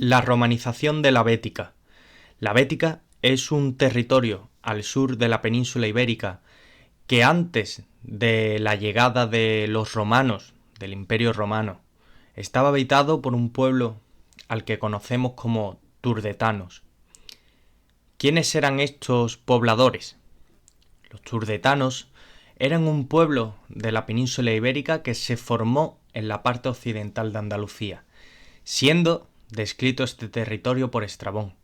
La romanización de la Bética. La Bética es un territorio al sur de la península ibérica que antes de la llegada de los romanos, del Imperio Romano, estaba habitado por un pueblo al que conocemos como turdetanos. ¿Quiénes eran estos pobladores? Los turdetanos eran un pueblo de la península ibérica que se formó en la parte occidental de Andalucía, siendo descrito este territorio por Estrabón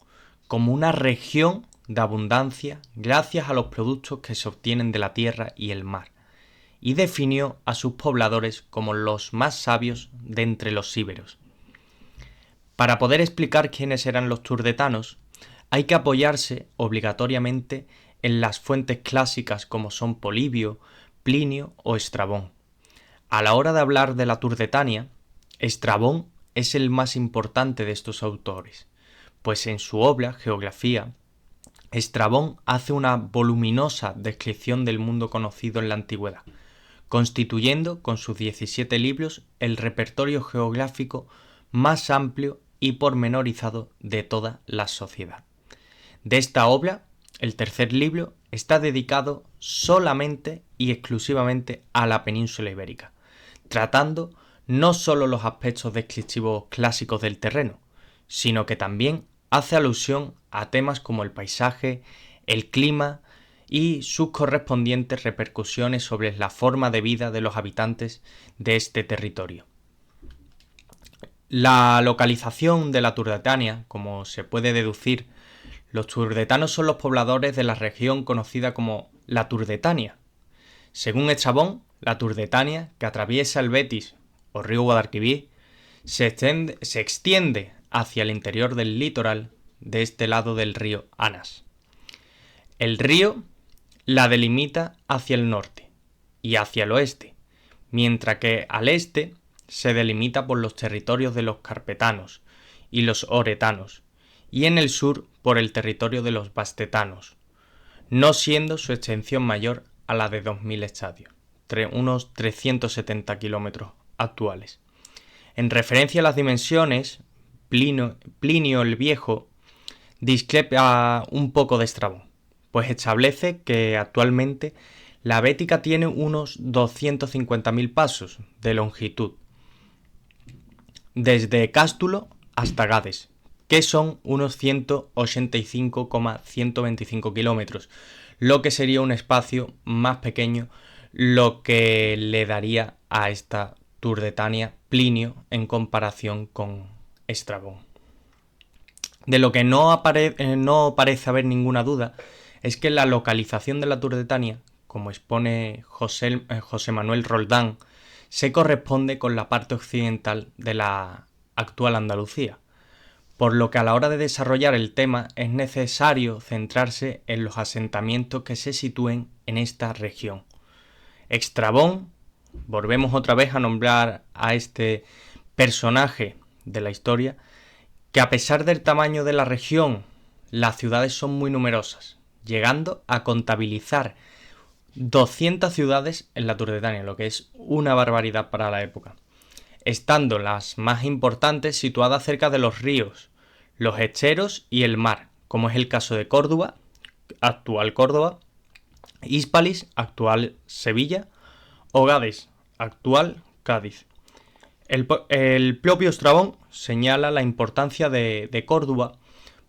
como una región de abundancia gracias a los productos que se obtienen de la tierra y el mar, y definió a sus pobladores como los más sabios de entre los íberos. Para poder explicar quiénes eran los turdetanos, hay que apoyarse obligatoriamente en las fuentes clásicas como son Polibio, Plinio o Estrabón. A la hora de hablar de la Turdetania, Estrabón es el más importante de estos autores, pues en su obra Geografía, Estrabón hace una voluminosa descripción del mundo conocido en la antigüedad, constituyendo con sus 17 libros el repertorio geográfico más amplio y pormenorizado de toda la sociedad. De esta obra, el tercer libro está dedicado solamente y exclusivamente a la península ibérica, tratando no solo los aspectos descriptivos clásicos del terreno, sino que también hace alusión a temas como el paisaje, el clima y sus correspondientes repercusiones sobre la forma de vida de los habitantes de este territorio. La localización de la Turdetania, como se puede deducir, los turdetanos son los pobladores de la región conocida como la Turdetania. Según Estrabón, la Turdetania, que atraviesa el Betis o río Guadalquivir, se extiende hacia el interior del litoral de este lado del río Anas. El río la delimita hacia el norte y hacia el oeste, mientras que al este se delimita por los territorios de los carpetanos y los oretanos, y en el sur por el territorio de los vastetanos, no siendo su extensión mayor a la de 2.000 estadios, unos 370 kilómetros actuales. En referencia a las dimensiones, Plinio el Viejo discrepa un poco de Estrabón, pues establece que actualmente la Bética tiene unos 250.000 pasos de longitud, desde Cástulo hasta Gades, que son unos 185,125 kilómetros, lo que sería un espacio más pequeño, lo que le daría a esta Turdetania Plinio en comparación con Estrabón. De lo que no parece haber ninguna duda es que la localización de la Turdetania, como expone José Manuel Roldán, se corresponde con la parte occidental de la actual Andalucía, por lo que a la hora de desarrollar el tema es necesario centrarse en los asentamientos que se sitúen en esta región. Estrabón, volvemos otra vez a nombrar a este personaje de la historia, que a pesar del tamaño de la región, las ciudades son muy numerosas, llegando a contabilizar 200 ciudades en la Turdetania, lo que es una barbaridad para la época, estando las más importantes situadas cerca de los ríos, los esteros y el mar, como es el caso de Córdoba, actual Córdoba, Hispalis, actual Sevilla, o Gades, actual Cádiz. El propio Estrabón señala la importancia de Córdoba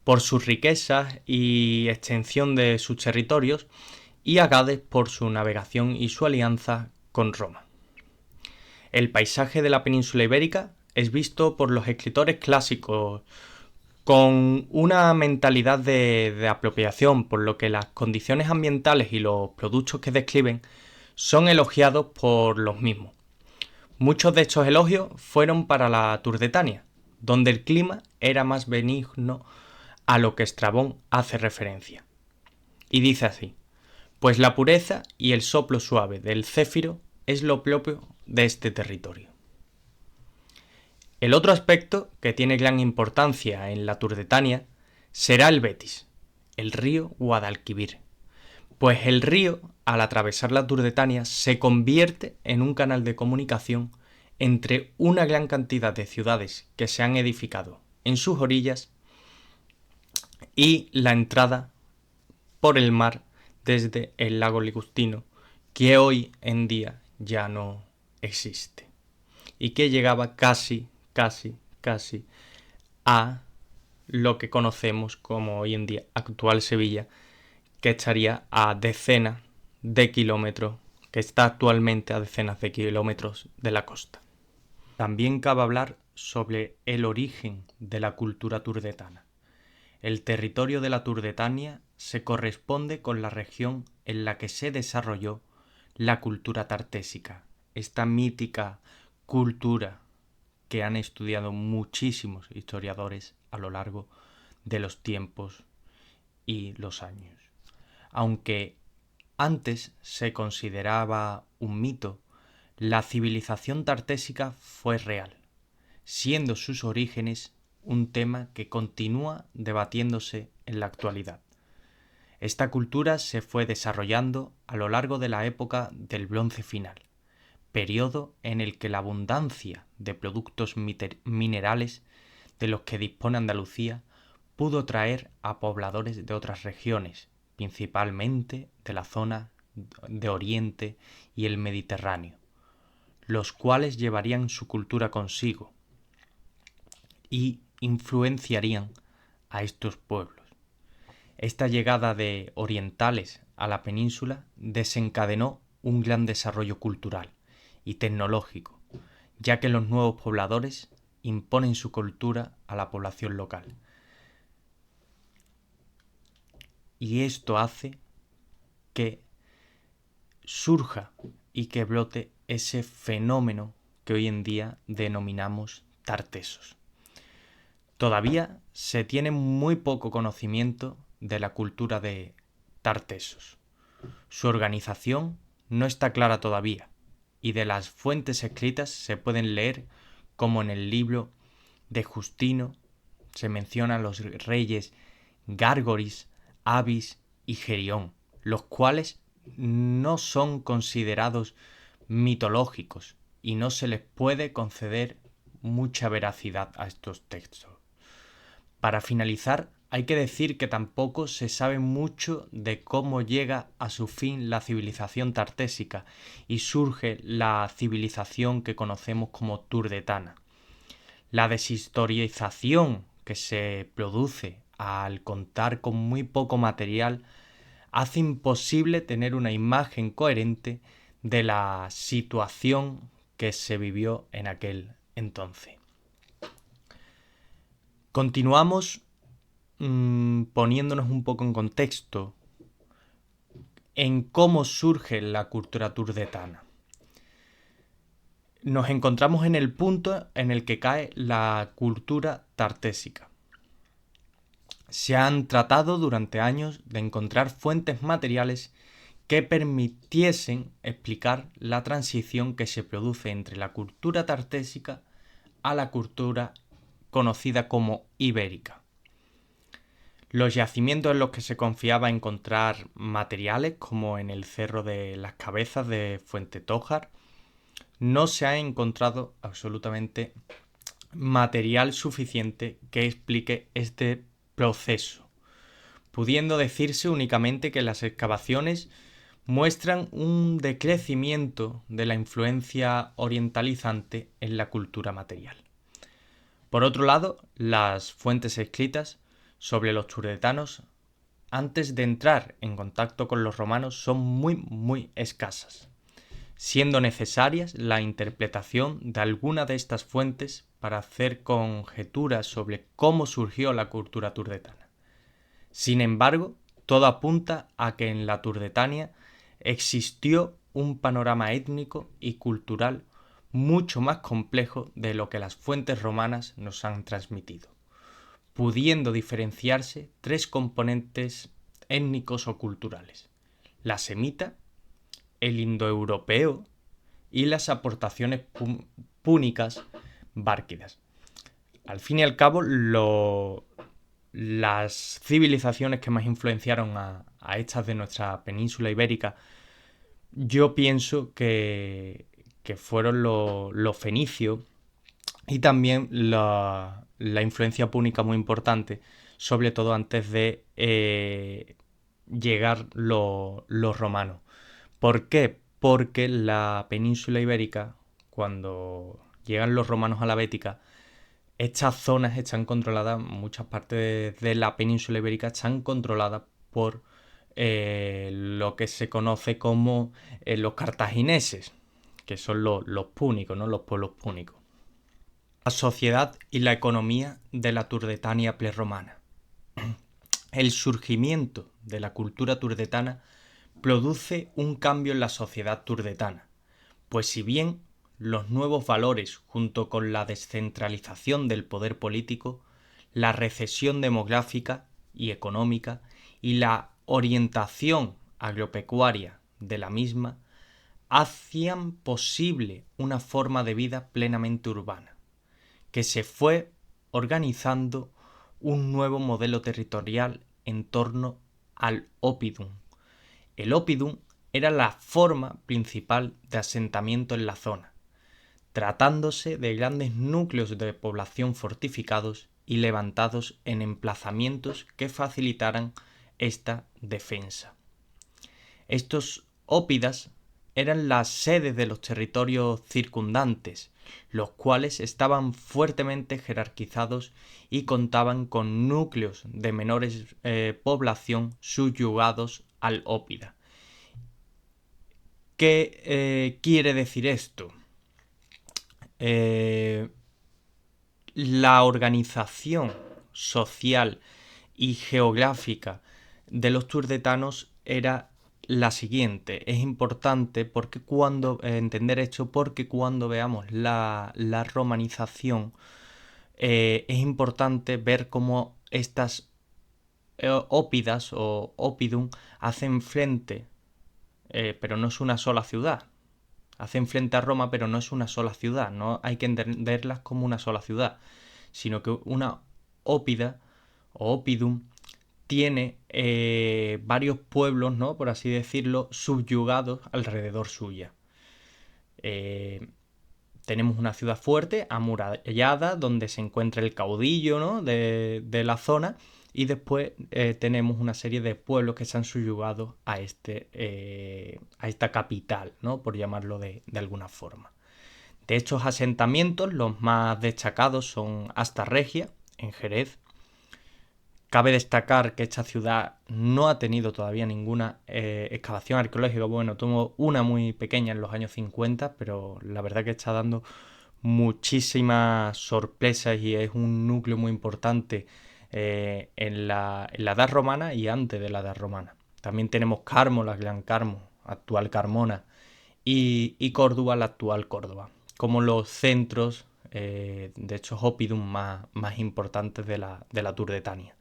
por sus riquezas y extensión de sus territorios, y a Gades por su navegación y su alianza con Roma. El paisaje de la península ibérica es visto por los escritores clásicos con una mentalidad de apropiación, por lo que las condiciones ambientales y los productos que describen son elogiados por los mismos. Muchos de estos elogios fueron para la Turdetania, donde el clima era más benigno a lo que Estrabón hace referencia. Y dice así: pues la pureza y el soplo suave del céfiro es lo propio de este territorio. El otro aspecto que tiene gran importancia en la Turdetania será el Betis, el río Guadalquivir, pues el río, al atravesar la Turdetania, se convierte en un canal de comunicación entre una gran cantidad de ciudades que se han edificado en sus orillas y la entrada por el mar desde el lago Ligustino, que hoy en día ya no existe y que llegaba casi a lo que conocemos como hoy en día actual Sevilla, que estaría a decenas de kilómetros, que está actualmente a decenas de kilómetros de la costa. También cabe hablar sobre el origen de la cultura turdetana. El territorio de la Turdetania se corresponde con la región en la que se desarrolló la cultura tartésica, esta mítica cultura que han estudiado muchísimos historiadores a lo largo de los tiempos y los años. Aunque antes se consideraba un mito, la civilización tartésica fue real, siendo sus orígenes un tema que continúa debatiéndose en la actualidad. Esta cultura se fue desarrollando a lo largo de la época del Bronce Final, periodo en el que la abundancia de productos minerales de los que dispone Andalucía pudo traer a pobladores de otras regiones, principalmente de la zona de Oriente y el Mediterráneo, los cuales llevarían su cultura consigo y influenciarían a estos pueblos. Esta llegada de orientales a la península desencadenó un gran desarrollo cultural y tecnológico, ya que los nuevos pobladores imponen su cultura a la población local. Y esto hace que surja y que brote ese fenómeno que hoy en día denominamos tartesos. Todavía se tiene muy poco conocimiento de la cultura de tartesos. Su organización no está clara todavía, y de las fuentes escritas se pueden leer como en el libro de Justino se mencionan los reyes Gárgoris, Abis y Gerión, los cuales no son considerados mitológicos y no se les puede conceder mucha veracidad a estos textos. Para finalizar, hay que decir que tampoco se sabe mucho de cómo llega a su fin la civilización tartésica y surge la civilización que conocemos como turdetana. La deshistorización que se produce al contar con muy poco material hace imposible tener una imagen coherente de la situación que se vivió en aquel entonces. Continuamos poniéndonos un poco en contexto en cómo surge la cultura turdetana. Nos encontramos en el punto en el que cae la cultura tartésica. Se han tratado durante años de encontrar fuentes materiales que permitiesen explicar la transición que se produce entre la cultura tartésica a la cultura conocida como ibérica. Los yacimientos en los que se confiaba encontrar materiales, como en el Cerro de las Cabezas de Fuentetójar, no se ha encontrado absolutamente material suficiente que explique este proceso, pudiendo decirse únicamente que las excavaciones muestran un decrecimiento de la influencia orientalizante en la cultura material. Por otro lado, las fuentes escritas sobre los turdetanos antes de entrar en contacto con los romanos son muy escasas, siendo necesarias la interpretación de alguna de estas fuentes para hacer conjeturas sobre cómo surgió la cultura turdetana. Sin embargo, todo apunta a que en la Turdetania existió un panorama étnico y cultural mucho más complejo de lo que las fuentes romanas nos han transmitido, pudiendo diferenciarse tres componentes étnicos o culturales: la semita, el indoeuropeo y las aportaciones púnicas bárquidas. Al fin y al cabo, las civilizaciones que más influenciaron a estas de nuestra península ibérica, yo pienso que fueron los fenicios, y también la influencia púnica muy importante, sobre todo antes de llegar los romanos. ¿Por qué? Porque la península ibérica, cuando llegan los romanos a la Bética, estas zonas están controladas, muchas partes de la península ibérica están controladas por lo que se conoce como los cartagineses, que son los púnicos, ¿no? Los pueblos púnicos. La sociedad y la economía de la Turdetania prerromana. El surgimiento de la cultura turdetana produce un cambio en la sociedad turdetana, pues si bien los nuevos valores junto con la descentralización del poder político, la recesión demográfica y económica y la orientación agropecuaria de la misma hacían posible una forma de vida plenamente urbana, que se fue organizando un nuevo modelo territorial en torno al oppidum. El oppidum era la forma principal de asentamiento en la zona, tratándose de grandes núcleos de población fortificados y levantados en emplazamientos que facilitaran esta defensa. Estos ópidas eran las sedes de los territorios circundantes, los cuales estaban fuertemente jerarquizados y contaban con núcleos de menores población subyugados al ópida. ¿Qué quiere decir esto? La organización social y geográfica de los turdetanos era la siguiente. Es importante porque cuando entender esto, porque cuando veamos la romanización, es importante ver cómo estas ópidas o oppidum hacen frente, pero no es una sola ciudad. Hacen frente a Roma, pero no es una sola ciudad. No hay que entenderlas como una sola ciudad, sino que una ópida o oppidum tiene varios pueblos, ¿no? Por así decirlo, subyugados alrededor suya. Tenemos una ciudad fuerte, amurallada, donde se encuentra el caudillo, ¿no? de la zona, y después tenemos una serie de pueblos que se han subyugado a esta capital, ¿no? Por llamarlo de alguna forma. De estos asentamientos, los más destacados son Asta Regia, en Jerez. Cabe destacar que esta ciudad no ha tenido todavía ninguna excavación arqueológica. Bueno, tuvo una muy pequeña en los años 50, pero la verdad que está dando muchísimas sorpresas y es un núcleo muy importante en la Edad Romana y antes de la Edad Romana. También tenemos Carmo, la Gran Carmo, actual Carmona, y Córdoba, la actual Córdoba, como los centros de estos oppidum más importantes de la Turdetania.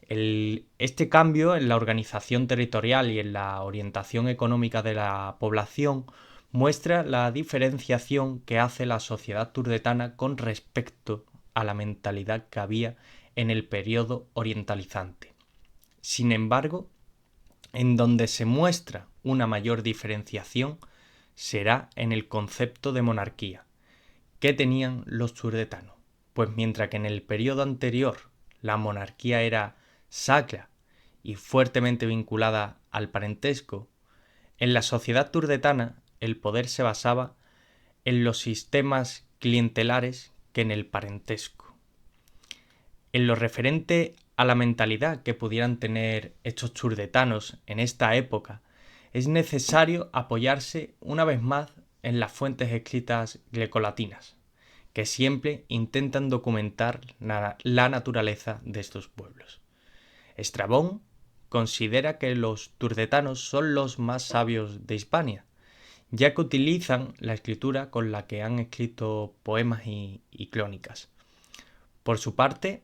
Este cambio en la organización territorial y en la orientación económica de la población muestra la diferenciación que hace la sociedad turdetana con respecto a la mentalidad que había en el periodo orientalizante. Sin embargo, en donde se muestra una mayor diferenciación será en el concepto de monarquía. ¿Qué tenían los turdetanos? Pues mientras que en el periodo anterior la monarquía era sacra y fuertemente vinculada al parentesco, en la sociedad turdetana el poder se basaba en los sistemas clientelares que en el parentesco. En lo referente a la mentalidad que pudieran tener estos turdetanos en esta época, es necesario apoyarse una vez más en las fuentes escritas grecolatinas, que siempre intentan documentar la naturaleza de estos pueblos. Estrabón considera que los turdetanos son los más sabios de Hispania, ya que utilizan la escritura con la que han escrito poemas y crónicas. Por su parte,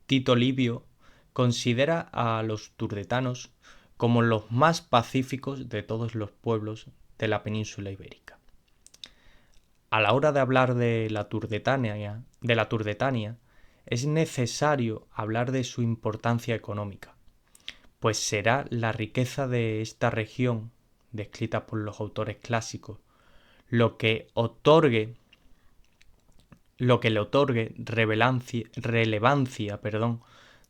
Tito Livio considera a los turdetanos como los más pacíficos de todos los pueblos de la península ibérica. A la hora de hablar de la Turdetania, es necesario hablar de su importancia económica, pues será la riqueza de esta región, descrita por los autores clásicos, lo que otorgue lo que le otorgue relevancia,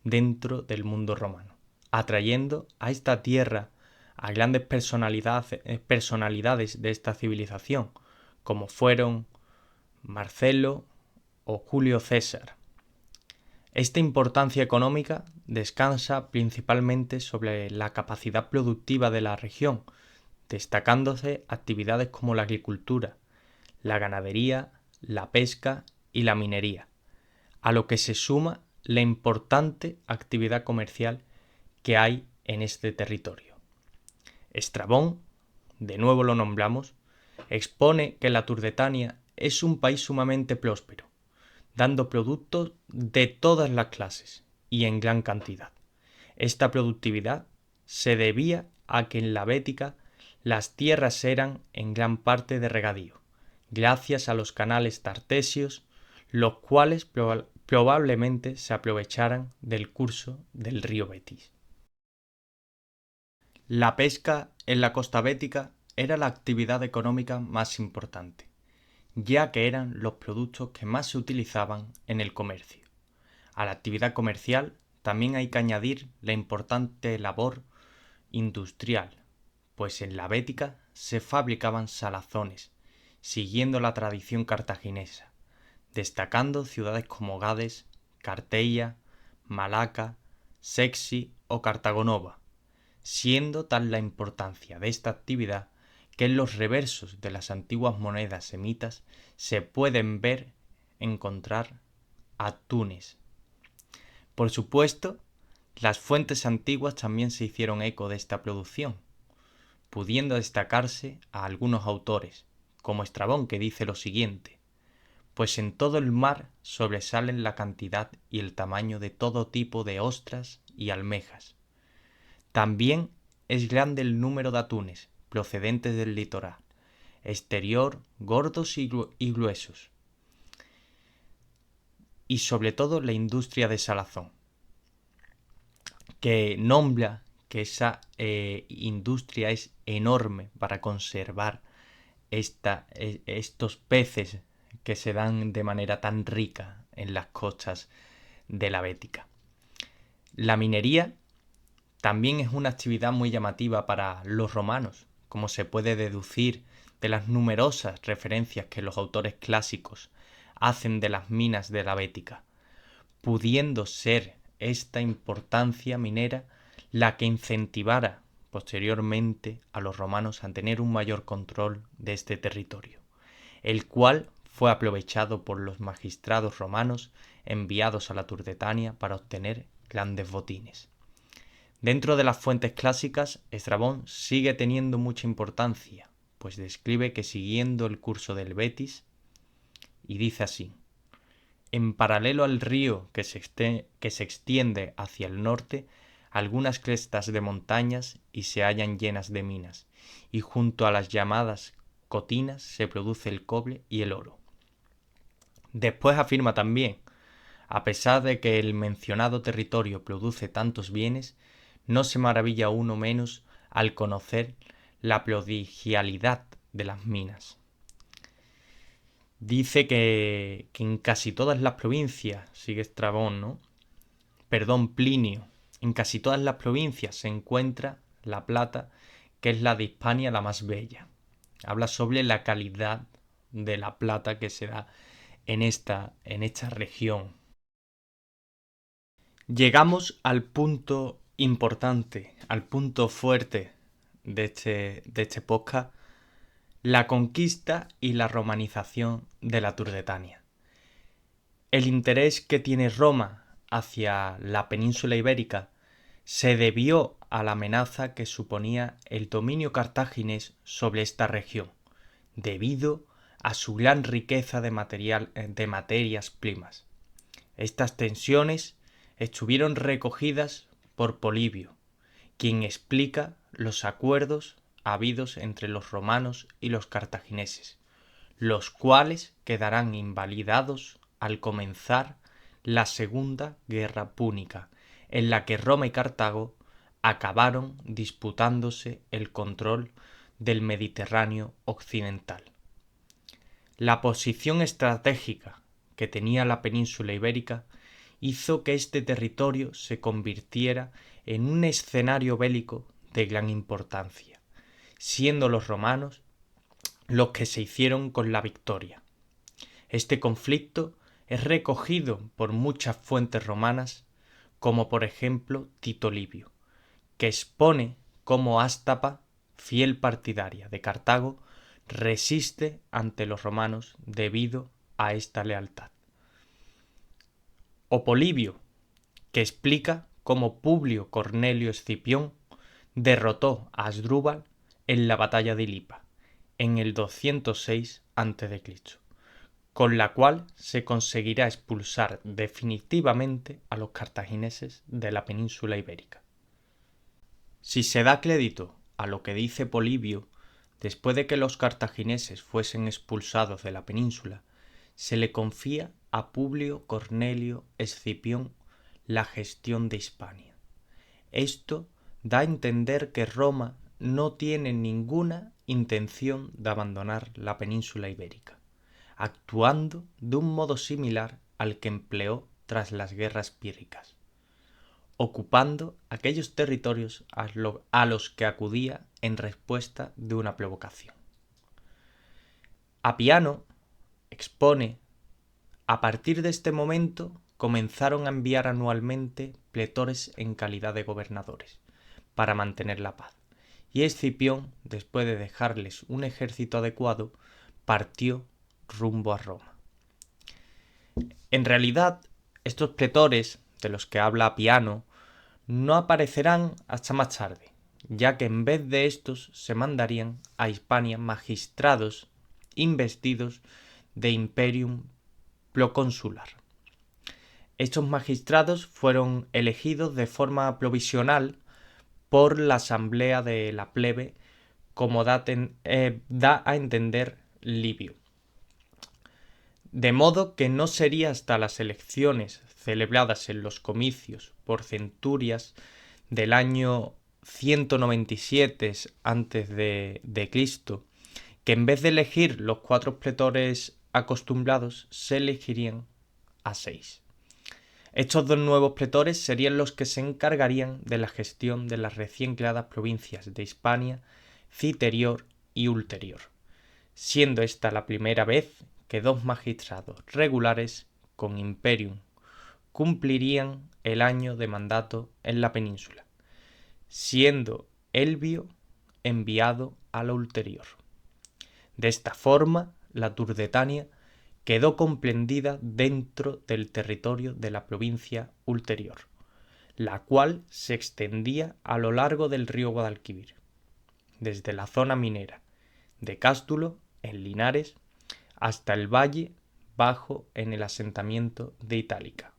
dentro del mundo romano, atrayendo a esta tierra a grandes personalidades de esta civilización, como fueron Marcelo o Julio César. Esta importancia económica descansa principalmente sobre la capacidad productiva de la región, destacándose actividades como la agricultura, la ganadería, la pesca y la minería, a lo que se suma la importante actividad comercial que hay en este territorio. Estrabón, de nuevo lo nombramos, expone que la Turdetania es un país sumamente próspero, dando productos de todas las clases y en gran cantidad. Esta productividad se debía a que en la Bética las tierras eran en gran parte de regadío, gracias a los canales tartesios, los cuales probablemente se aprovecharan del curso del río Betis. La pesca en la costa bética era la actividad económica más importante, ya que eran los productos que más se utilizaban en el comercio. A la actividad comercial también hay que añadir la importante labor industrial, pues en la Bética se fabricaban salazones, siguiendo la tradición cartaginesa, destacando ciudades como Gades, Carteia, Malaca, Sexi o Cartagonova, siendo tal la importancia de esta actividad que en los reversos de las antiguas monedas semitas se pueden encontrar atunes. Por supuesto, las fuentes antiguas también se hicieron eco de esta producción, pudiendo destacarse a algunos autores, como Estrabón, que dice lo siguiente: pues en todo el mar sobresalen la cantidad y el tamaño de todo tipo de ostras y almejas. También es grande el número de atunes procedentes del litoral exterior, gordos y gruesos, y sobre todo la industria de salazón, que nombra que esa industria es enorme para conservar estos peces que se dan de manera tan rica en las costas de la Bética. La minería también es una actividad muy llamativa para los romanos, como se puede deducir de las numerosas referencias que los autores clásicos hacen de las minas de la Bética, pudiendo ser esta importancia minera la que incentivara posteriormente a los romanos a tener un mayor control de este territorio, el cual fue aprovechado por los magistrados romanos enviados a la Turdetania para obtener grandes botines. Dentro de las fuentes clásicas, Estrabón sigue teniendo mucha importancia, pues describe que siguiendo el curso del Betis, y dice así: en paralelo al río que se extiende hacia el norte, algunas crestas de montañas y se hallan llenas de minas, y junto a las llamadas cotinas se produce el cobre y el oro. Después afirma también: a pesar de que el mencionado territorio produce tantos bienes, no se maravilla uno menos al conocer la prodigialidad de las minas. Dice que en casi todas las provincias, sigue Estrabón, ¿no? Plinio, en casi todas las provincias se encuentra la plata, que es la de Hispania la más bella. Habla sobre la calidad de la plata que se da en esta región. Llegamos al punto importante, al punto fuerte de este podcast: la conquista y la romanización de la Turdetania. El interés que tiene Roma hacia la península ibérica se debió a la amenaza que suponía el dominio cartaginés sobre esta región, debido a su gran riqueza de materias primas. Estas tensiones estuvieron recogidas por Polibio, quien explica los acuerdos habidos entre los romanos y los cartagineses, los cuales quedarán invalidados al comenzar la Segunda Guerra Púnica, en la que Roma y Cartago acabaron disputándose el control del Mediterráneo occidental. La posición estratégica que tenía la península ibérica hizo que este territorio se convirtiera en un escenario bélico de gran importancia, siendo los romanos los que se hicieron con la victoria. Este conflicto es recogido por muchas fuentes romanas, como por ejemplo Tito Livio, que expone cómo Ástapa, fiel partidaria de Cartago, resiste ante los romanos debido a esta lealtad. O Polibio, que explica cómo Publio Cornelio Escipión derrotó a Asdrúbal en la batalla de Ilipa en el 206 a.C., con la cual se conseguirá expulsar definitivamente a los cartagineses de la península ibérica. Si se da crédito a lo que dice Polibio, después de que los cartagineses fuesen expulsados de la península, se le confía a Publio Cornelio Escipión la gestión de Hispania. Esto da a entender que Roma no tiene ninguna intención de abandonar la península ibérica, actuando de un modo similar al que empleó tras las guerras pírricas, ocupando aquellos territorios a los que acudía en respuesta de una provocación. Apiano expone: a partir de este momento comenzaron a enviar anualmente pletores en calidad de gobernadores para mantener la paz, y Escipión, después de dejarles un ejército adecuado, partió rumbo a Roma. En realidad, estos pletores de los que habla Apiano no aparecerán hasta más tarde, ya que en vez de estos se mandarían a Hispania magistrados investidos de imperium proconsular. Estos magistrados fueron elegidos de forma provisional por la asamblea de la plebe, como da a entender Livio. De modo que no sería hasta las elecciones celebradas en los comicios por centurias del año 197 a.C. que en vez de elegir los 4 pletores acostumbrados, se elegirían a 6. Estos 2 nuevos pletores serían los que se encargarían de la gestión de las recién creadas provincias de Hispania, Citerior y Ulterior, siendo esta la primera vez que 2 magistrados regulares con imperium cumplirían el año de mandato en la península, siendo Elvio enviado a la Ulterior. De esta forma, la Turdetania quedó comprendida dentro del territorio de la provincia Ulterior, la cual se extendía a lo largo del río Guadalquivir, desde la zona minera de Cástulo, en Linares, hasta el valle bajo en el asentamiento de Itálica.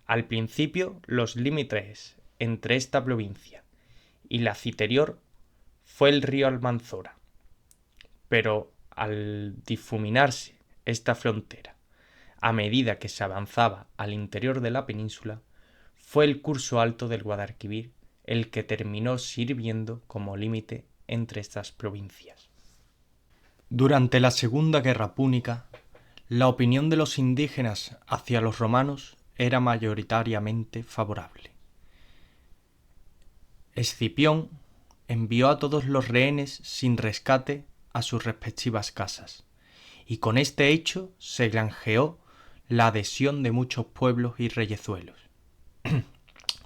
Al principio, los límites entre esta provincia y la Citerior fue el río Almanzora, pero al difuminarse esta frontera, a medida que se avanzaba al interior de la península, fue el curso alto del Guadalquivir el que terminó sirviendo como límite entre estas provincias. Durante la Segunda Guerra Púnica, la opinión de los indígenas hacia los romanos era mayoritariamente favorable. Escipión envió a todos los rehenes sin rescate a sus respectivas casas, y con este hecho se granjeó la adhesión de muchos pueblos y reyezuelos.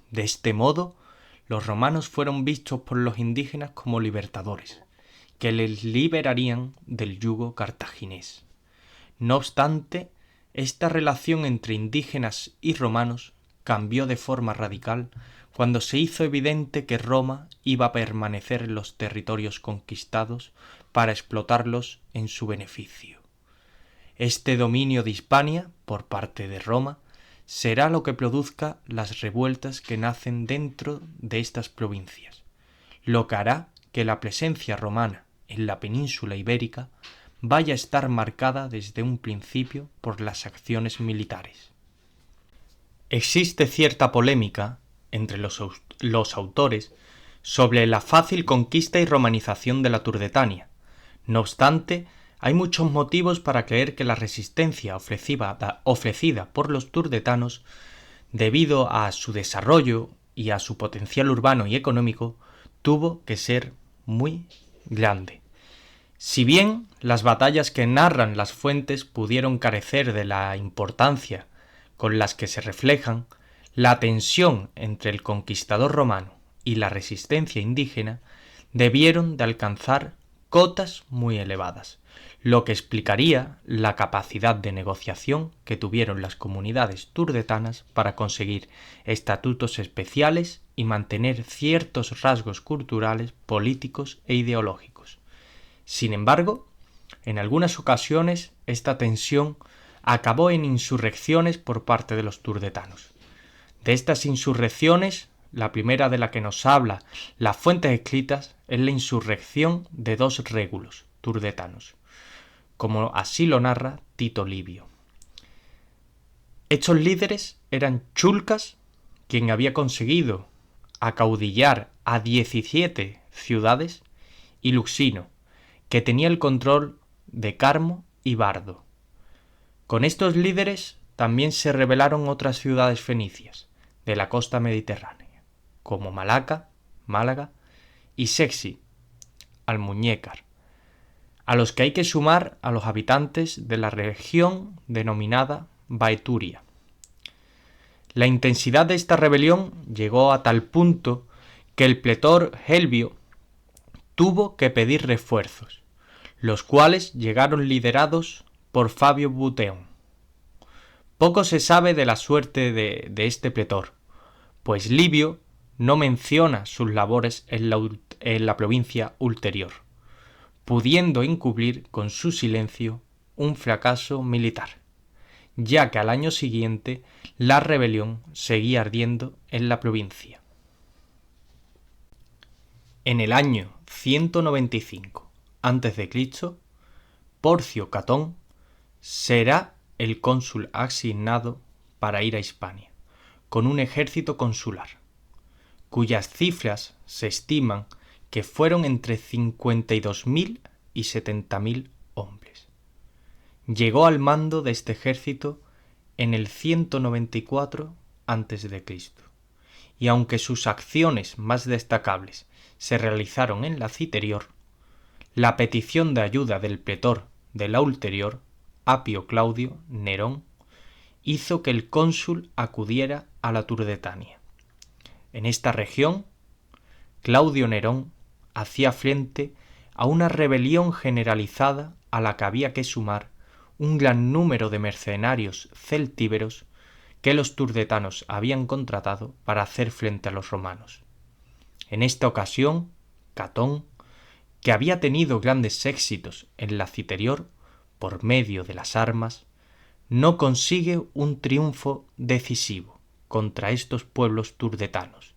De este modo, los romanos fueron vistos por los indígenas como libertadores, que les liberarían del yugo cartaginés. No obstante, esta relación entre indígenas y romanos cambió de forma radical cuando se hizo evidente que Roma iba a permanecer en los territorios conquistados para explotarlos en su beneficio. Este dominio de Hispania, por parte de Roma, será lo que produzca las revueltas que nacen dentro de estas provincias, lo que hará que la presencia romana en la península ibérica vaya a estar marcada desde un principio por las acciones militares. Existe cierta polémica entre los autores sobre la fácil conquista y romanización de la Turdetania. No obstante, Hay muchos motivos para creer que la resistencia ofrecida por los turdetanos, debido a su desarrollo y a su potencial urbano y económico, tuvo que ser muy grande. Si bien las batallas que narran las fuentes pudieron carecer de la importancia con las que se reflejan, la tensión entre el conquistador romano y la resistencia indígena debieron de alcanzar cotas muy elevadas, lo que explicaría la capacidad de negociación que tuvieron las comunidades turdetanas para conseguir estatutos especiales y mantener ciertos rasgos culturales, políticos e ideológicos. Sin embargo, en algunas ocasiones esta tensión acabó en insurrecciones por parte de los turdetanos. De estas insurrecciones, la primera de la que nos habla las fuentes escritas es la insurrección de dos régulos turdetanos, como así lo narra Tito Livio. Estos líderes eran Chulcas, quien había conseguido acaudillar a 17 ciudades, y Luxino, que tenía el control de Carmo y Bardo. Con estos líderes también se rebelaron otras ciudades fenicias de la costa mediterránea, como Malaca, Málaga y Sexi, Almuñécar, a los que hay que sumar a los habitantes de la región denominada Baeturia. La intensidad de esta rebelión llegó a tal punto que el pretor Helvio tuvo que pedir refuerzos, los cuales llegaron liderados por Fabio Buteon. Poco se sabe de la suerte de este pretor, pues Livio no menciona sus labores en la provincia ulterior, pudiendo encubrir con su silencio un fracaso militar, ya que al año siguiente la rebelión seguía ardiendo en la provincia. En el año 195 a.C., Porcio Catón será el cónsul asignado para ir a Hispania, con un ejército consular, cuyas cifras se estiman que fueron entre 52.000 y 70.000 hombres. Llegó al mando de este ejército en el 194 a.C., y aunque sus acciones más destacables se realizaron en la Citerior, la petición de ayuda del pretor de la ulterior, Apio Claudio Nerón, hizo que el cónsul acudiera a la Turdetania. En esta región, Claudio Nerón hacía frente a una rebelión generalizada a la que había que sumar un gran número de mercenarios celtíberos que los turdetanos habían contratado para hacer frente a los romanos. En esta ocasión, Catón, que había tenido grandes éxitos en la Citerior por medio de las armas, no consigue un triunfo decisivo contra estos pueblos turdetanos,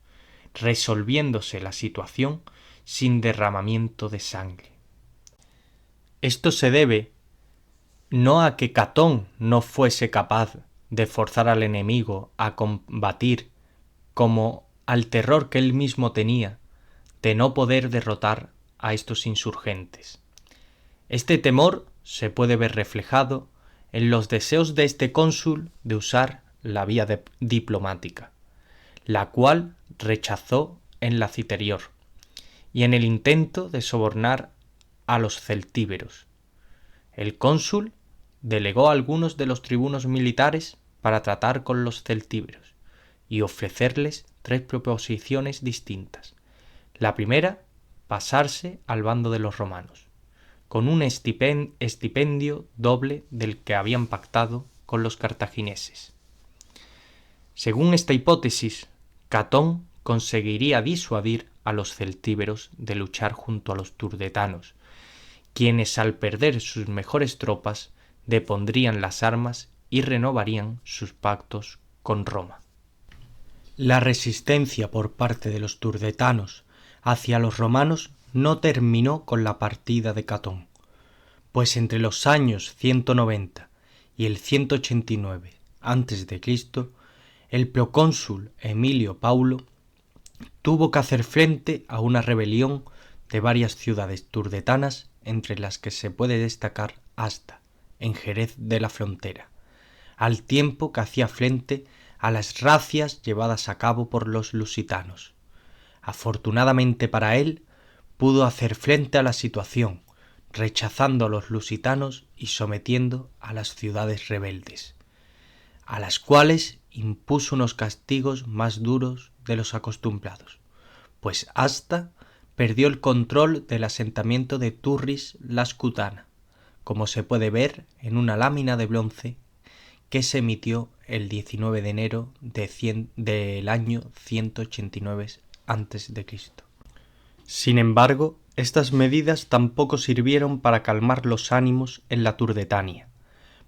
resolviéndose la situación sin derramamiento de sangre. Esto se debe no a que Catón no fuese capaz de forzar al enemigo a combatir, como al terror que él mismo tenía de no poder derrotar a estos insurgentes. Este temor se puede ver reflejado en los deseos de este cónsul de usar la vía diplomática, la cual rechazó en la Citerior, y en el intento de sobornar a los celtíberos. El cónsul delegó a algunos de los tribunos militares para tratar con los celtíberos y ofrecerles 3 proposiciones distintas. La primera, pasarse al bando de los romanos, con un estipendio doble del que habían pactado con los cartagineses. Según esta hipótesis, Catón conseguiría disuadir a los celtíberos de luchar junto a los turdetanos, quienes al perder sus mejores tropas depondrían las armas y renovarían sus pactos con Roma. La resistencia por parte de los turdetanos hacia los romanos no terminó con la partida de Catón, pues entre los años 190 y el 189 a.C., el procónsul Emilio Paulo tuvo que hacer frente a una rebelión de varias ciudades turdetanas entre las que se puede destacar Asta, en Jerez de la Frontera, al tiempo que hacía frente a las racias llevadas a cabo por los lusitanos. Afortunadamente para él, pudo hacer frente a la situación, rechazando a los lusitanos y sometiendo a las ciudades rebeldes, a las cuales impuso unos castigos más duros de los acostumbrados, pues Asta perdió el control del asentamiento de Turris la Scutana, como se puede ver en una lámina de bronce que se emitió el 19 de enero del año 189 a.C. Sin embargo, estas medidas tampoco sirvieron para calmar los ánimos en la Turdetania,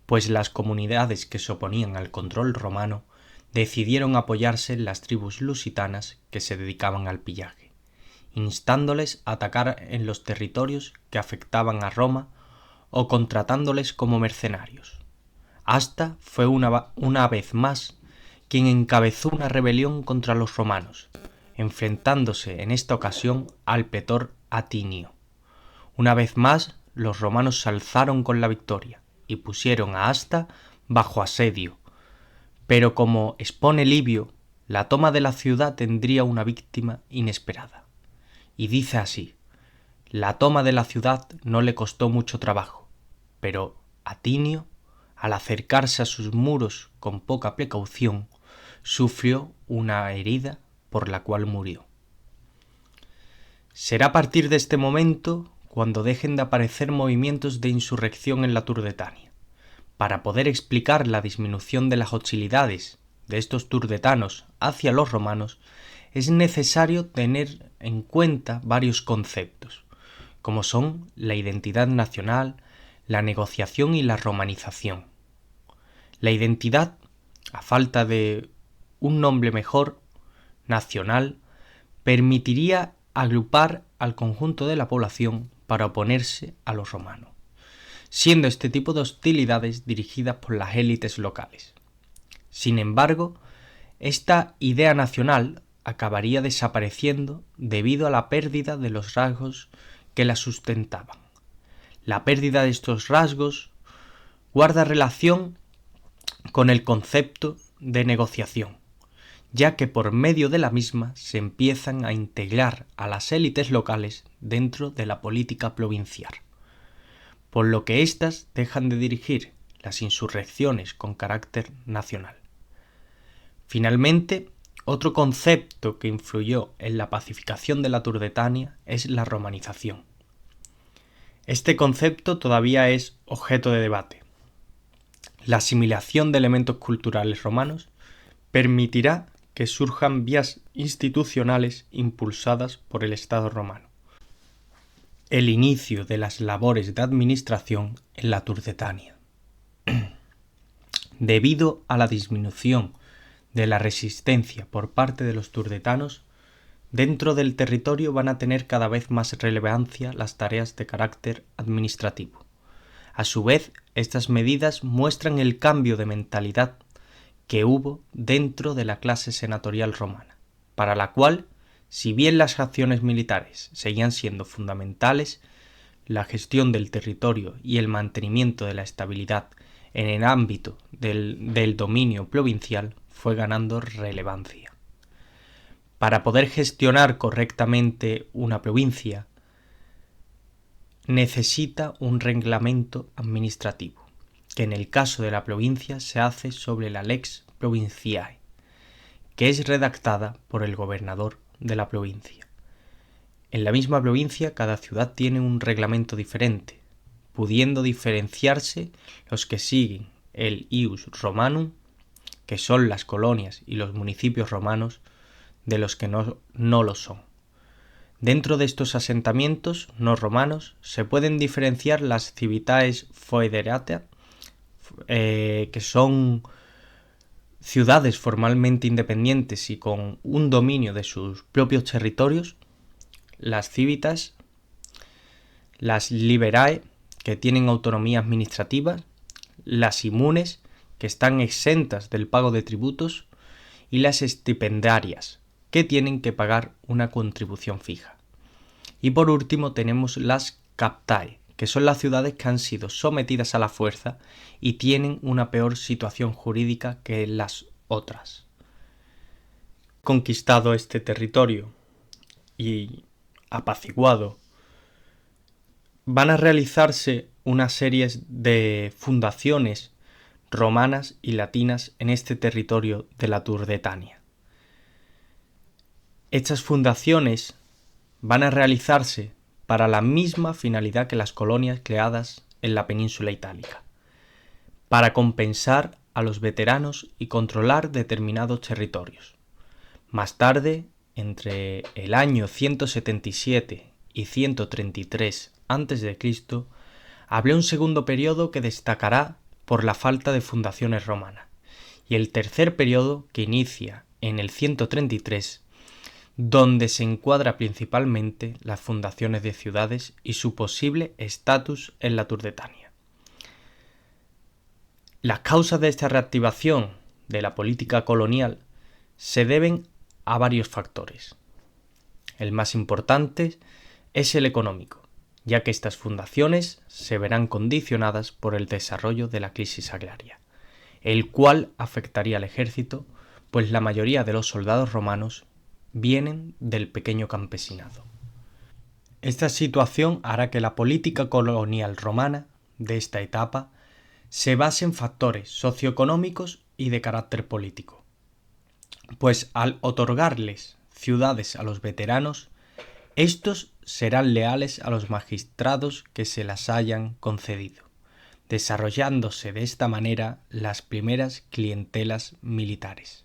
pues las comunidades que se oponían al control romano decidieron apoyarse en las tribus lusitanas que se dedicaban al pillaje, instándoles a atacar en los territorios que afectaban a Roma o contratándoles como mercenarios. Asta fue una vez más quien encabezó una rebelión contra los romanos, enfrentándose en esta ocasión al pretor Atinio. Una vez más, los romanos se alzaron con la victoria y pusieron a Asta bajo asedio, pero como expone Livio, la toma de la ciudad tendría una víctima inesperada. Y dice así: la toma de la ciudad no le costó mucho trabajo, pero Atinio, al acercarse a sus muros con poca precaución, sufrió una herida por la cual murió. Será a partir de este momento cuando dejen de aparecer movimientos de insurrección en la Turdetania. Para poder explicar la disminución de las hostilidades de estos turdetanos hacia los romanos, es necesario tener en cuenta varios conceptos, como son la identidad nacional, la negociación y la romanización. La identidad, a falta de un nombre mejor, nacional, permitiría agrupar al conjunto de la población para oponerse a los romanos, siendo este tipo de hostilidades dirigidas por las élites locales. Sin embargo, esta idea nacional acabaría desapareciendo debido a la pérdida de los rasgos que la sustentaban. La pérdida de estos rasgos guarda relación con el concepto de negociación, ya que por medio de la misma se empiezan a integrar a las élites locales dentro de la política provincial, por lo que éstas dejan de dirigir las insurrecciones con carácter nacional. Finalmente, otro concepto que influyó en la pacificación de la Turdetania es la romanización. Este concepto todavía es objeto de debate. La asimilación de elementos culturales romanos permitirá que surjan vías institucionales impulsadas por el Estado romano. El inicio de las labores de administración en la Turdetania. Debido a la disminución de la resistencia por parte de los turdetanos, dentro del territorio van a tener cada vez más relevancia las tareas de carácter administrativo. A su vez, estas medidas muestran el cambio de mentalidad que hubo dentro de la clase senatorial romana, para la cual, si bien las acciones militares seguían siendo fundamentales, la gestión del territorio y el mantenimiento de la estabilidad en el ámbito del dominio provincial fue ganando relevancia. Para poder gestionar correctamente una provincia, necesita un reglamento administrativo, que en el caso de la provincia se hace sobre la Lex Provinciae, que es redactada por el gobernador de la provincia. En la misma provincia cada ciudad tiene un reglamento diferente, pudiendo diferenciarse los que siguen el ius romanum, que son las colonias y los municipios romanos, de los que no lo son. Dentro de estos asentamientos no romanos se pueden diferenciar las civitates foederata, que son ciudades formalmente independientes y con un dominio de sus propios territorios, las civitas, las liberae, que tienen autonomía administrativa, las immunes, que están exentas del pago de tributos, y las estipendarias, que tienen que pagar una contribución fija. Y por último tenemos las captae, que son las ciudades que han sido sometidas a la fuerza y tienen una peor situación jurídica que las otras. Conquistado este territorio y apaciguado, van a realizarse una serie de fundaciones romanas y latinas en este territorio de la Turdetania. Estas fundaciones van a realizarse para la misma finalidad que las colonias creadas en la península itálica, para compensar a los veteranos y controlar determinados territorios. Más tarde, entre el año 177 y 133 a.C., habrá un segundo periodo que destacará por la falta de fundaciones romanas, y el tercer periodo que inicia en el 133, donde se encuadra principalmente las fundaciones de ciudades y su posible estatus en la Turdetania. Las causas de esta reactivación de la política colonial se deben a varios factores. El más importante es el económico, ya que estas fundaciones se verán condicionadas por el desarrollo de la crisis agraria, el cual afectaría al ejército, pues la mayoría de los soldados romanos vienen del pequeño campesinado. Esta situación hará que la política colonial romana de esta etapa se base en factores socioeconómicos y de carácter político, pues al otorgarles ciudades a los veteranos, estos serán leales a los magistrados que se las hayan concedido, desarrollándose de esta manera las primeras clientelas militares.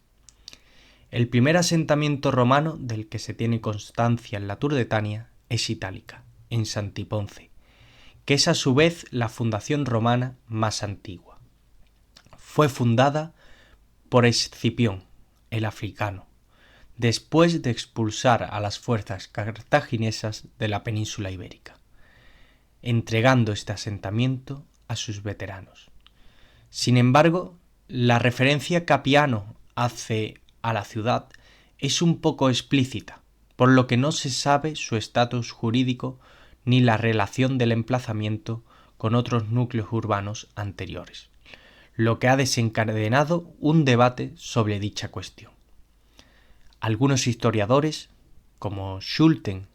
El primer asentamiento romano del que se tiene constancia en la Turdetania es Itálica, en Santiponce, que es a su vez la fundación romana más antigua. Fue fundada por Escipión, el africano, después de expulsar a las fuerzas cartaginesas de la península ibérica, entregando este asentamiento a sus veteranos. Sin embargo, la referencia que Apiano hace a la ciudad es un poco explícita, por lo que no se sabe su estatus jurídico ni la relación del emplazamiento con otros núcleos urbanos anteriores, lo que ha desencadenado un debate sobre dicha cuestión. Algunos historiadores, como Schulten,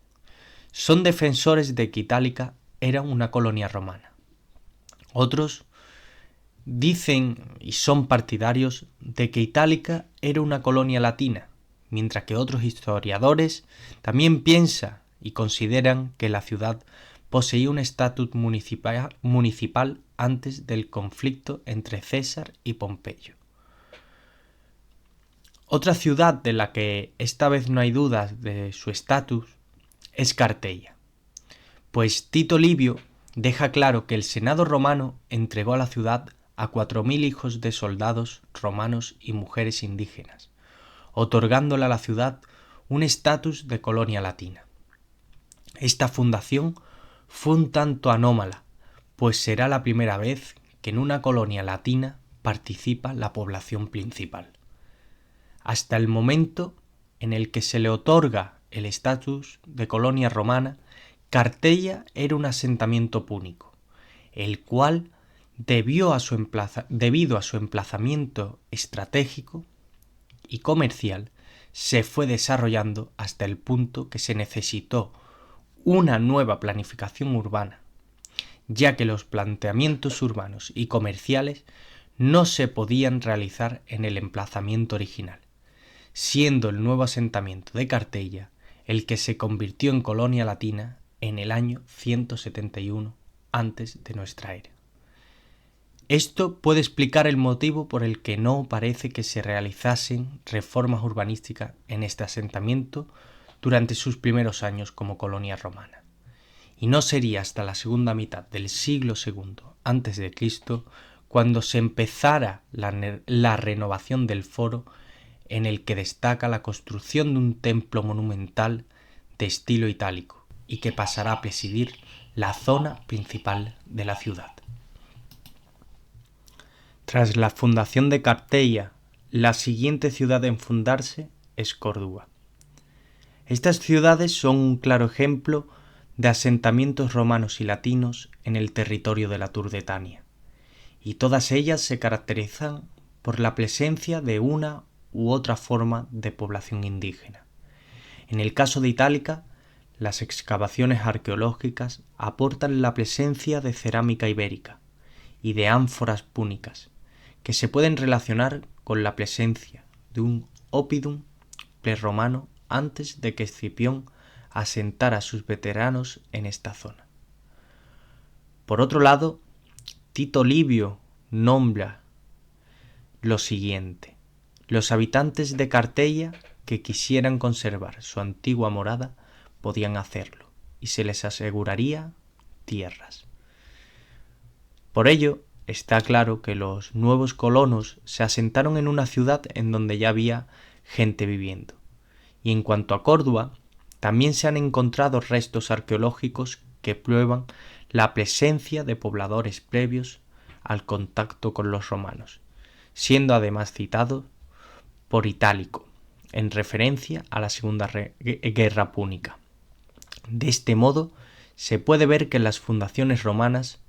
son defensores de que Itálica era una colonia romana. Otros dicen y son partidarios de que Itálica era una colonia latina, mientras que otros historiadores también piensan y consideran que la ciudad poseía un estatus municipal antes del conflicto entre César y Pompeyo. Otra ciudad de la que esta vez no hay dudas de su estatus es Carteia, pues Tito Livio deja claro que el Senado romano entregó a la ciudad a 4.000 hijos de soldados romanos y mujeres indígenas, otorgándole a la ciudad un estatus de colonia latina. Esta fundación fue un tanto anómala, pues será la primera vez que en una colonia latina participa la población principal. Hasta el momento en el que se le otorga el estatus de colonia romana, Carteia era un asentamiento púnico, el cual, debido a su emplazamiento estratégico y comercial, se fue desarrollando hasta el punto que se necesitó una nueva planificación urbana, ya que los planteamientos urbanos y comerciales no se podían realizar en el emplazamiento original, siendo el nuevo asentamiento de Carteia el que se convirtió en colonia latina en el año 171 antes de nuestra era. Esto puede explicar el motivo por el que no parece que se realizasen reformas urbanísticas en este asentamiento durante sus primeros años como colonia romana. Y no sería hasta la segunda mitad del siglo II a.C. cuando se empezara la renovación del foro, en el que destaca la construcción de un templo monumental de estilo itálico y que pasará a presidir la zona principal de la ciudad. Tras la fundación de Carteia, la siguiente ciudad en fundarse es Córdoba. Estas ciudades son un claro ejemplo de asentamientos romanos y latinos en el territorio de la Turdetania, y todas ellas se caracterizan por la presencia de una u otra forma de población indígena. En el caso de Itálica, las excavaciones arqueológicas aportan la presencia de cerámica ibérica y de ánforas púnicas, que se pueden relacionar con la presencia de un oppidum prerromano antes de que Escipión asentara a sus veteranos en esta zona. Por otro lado, Tito Livio nombra lo siguiente: los habitantes de Carteia que quisieran conservar su antigua morada podían hacerlo, y se les aseguraría tierras. Por ello, está claro que los nuevos colonos se asentaron en una ciudad en donde ya había gente viviendo. Y en cuanto a Córdoba, también se han encontrado restos arqueológicos que prueban la presencia de pobladores previos al contacto con los romanos, siendo además citado por Itálico, en referencia a la Segunda Guerra Púnica. De este modo, se puede ver que las fundaciones romanas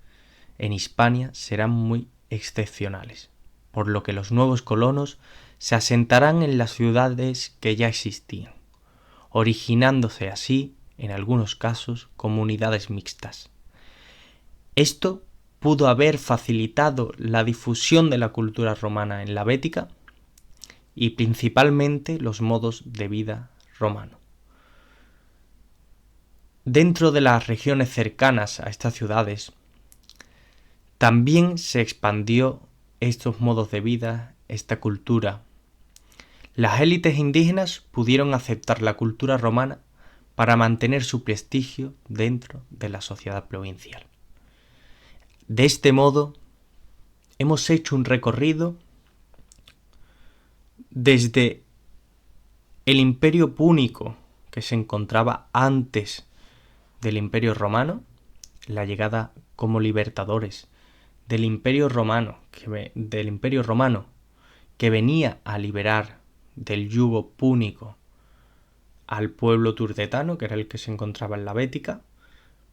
en Hispania serán muy excepcionales, por lo que los nuevos colonos se asentarán en las ciudades que ya existían, originándose así, en algunos casos, comunidades mixtas. Esto pudo haber facilitado la difusión de la cultura romana en la Bética y principalmente los modos de vida romano. Dentro de las regiones cercanas a estas ciudades, también se expandió estos modos de vida, esta cultura. Las élites indígenas pudieron aceptar la cultura romana para mantener su prestigio dentro de la sociedad provincial. De este modo, hemos hecho un recorrido desde el Imperio Púnico, que se encontraba antes del Imperio Romano, la llegada como libertadores del Imperio Romano, que venía a liberar del yugo púnico al pueblo turdetano, que era el que se encontraba en la Bética,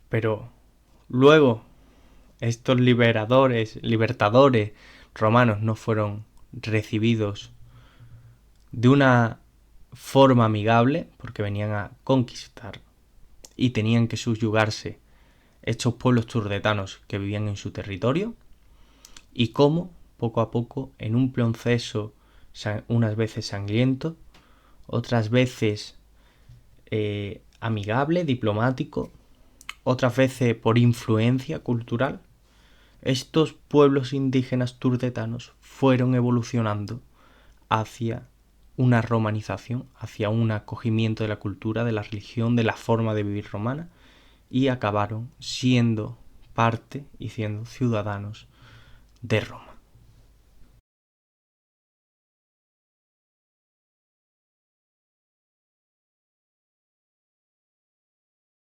pero luego estos libertadores romanos no fueron recibidos de una forma amigable, porque venían a conquistar y tenían que subyugarse estos pueblos turdetanos que vivían en su territorio, y cómo poco a poco, en un proceso unas veces sangriento, otras veces amigable, diplomático, otras veces por influencia cultural, estos pueblos indígenas turdetanos fueron evolucionando hacia una romanización, hacia un acogimiento de la cultura, de la religión, de la forma de vivir romana, y acabaron siendo parte y siendo ciudadanos de Roma.